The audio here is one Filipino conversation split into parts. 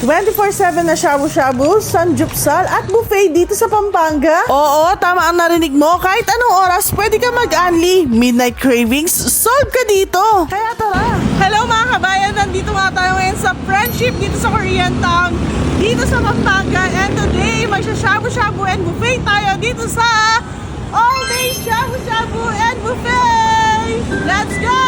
24/7 na shabu-shabu, sanjupsal at buffet dito sa Pampanga. Oo, tama ang narinig mo. Kahit anong oras, pwede ka mag-unli. Midnight cravings, solve ka dito. Kaya tara. Hello mga kabayan, nandito nga tayo ngayon sa Friendship dito sa Korean Town, dito sa Pampanga. And today, magsha-shabu-shabu and buffet tayo dito sa All Day Shabu-Shabu and Buffet. Let's go!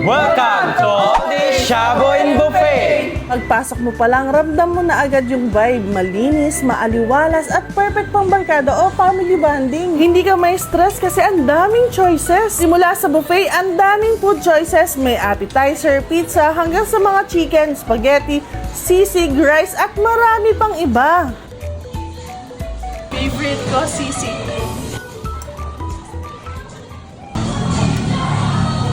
Welcome to All Day Shabu and Buffet! Pagpasok mo pa lang, ramdam mo na agad yung vibe. Malinis, maaliwalas, at perfect pang barkada o family bonding. Hindi ka may stress kasi ang daming choices. Simula sa buffet, ang daming food choices. May appetizer, pizza, hanggang sa mga chicken, spaghetti, sisig, rice, at marami pang iba. Favorite ko, sisig.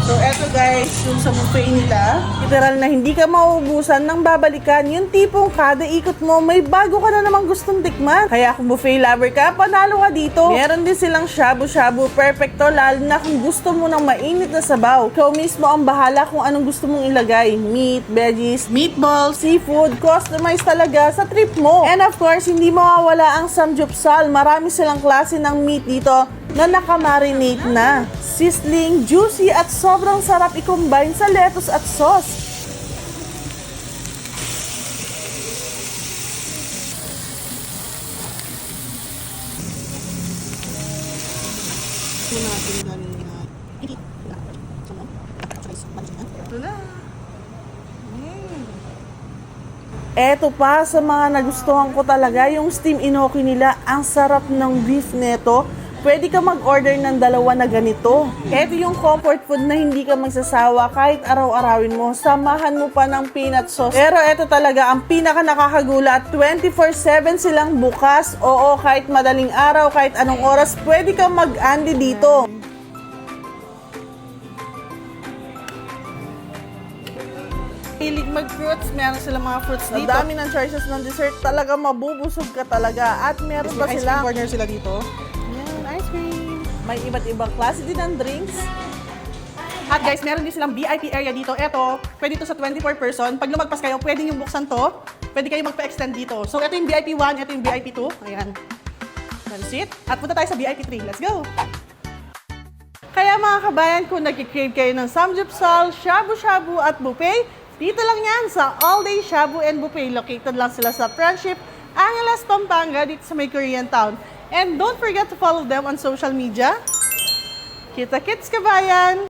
So, eto guys, yung sa buffet nila, literal na hindi ka mauubusan ng babalikan. Yung tipong kada ikot mo, may bago ka na namang gustong tikman. Kaya kung buffet lover ka, panalo ka dito. Meron din silang shabu-shabu, perfecto, lalo na kung gusto mo ng mainit na sabaw. Ikaw mismo ang bahala kung anong gusto mong ilagay. Meat, veggies, meatballs, seafood, customize talaga sa trip mo. And of course, hindi mawawala ang samjupsal. Marami silang klase ng meat dito na nakamarinate na. Sizzling, juicy at sobrang sarap i-combine sa lettuce at sauce. Ito na. Eto pa, sa mga nagustuhan ko talaga, yung steam inoki nila, ang sarap ng beef neto. Pwede ka mag-order ng dalawa na ganito. Ito yung comfort food na hindi ka magsasawa kahit araw-arawin mo. Samahan mo pa ng peanut sauce. Pero ito talaga ang pinaka nakakagulat. 24/7 silang bukas. Oo, kahit madaling araw, kahit anong oras, pwede ka mag-andi dito. Hilig mag-fruits, meron silang mga fruits dito. Ang dami ng choices ng dessert, talaga mabubusog ka talaga. At meron pa Ice sila. cream corner sila dito. Ice cream. May iba't ibang klase din ng drinks. At guys, meron din silang VIP area dito. Ito, pwede ito sa 24 person. Pag lumagpas kayo, pwede yung buksan to. Pwede kayo magpa-extend dito. So, ito yung VIP 1, ito yung VIP 2. Ayan. That's it. At punta tayo sa VIP 3. Let's go! Kaya mga kabayan, kung nag-crave kayo ng samjupsal, shabu-shabu at buffet, dito lang yan sa All Day Shabu and Buffet. Located lang sila sa Friendship, Angeles, Pampanga, dito sa may Korean Town. And don't forget to follow them on social media. Kita-kits kabayan!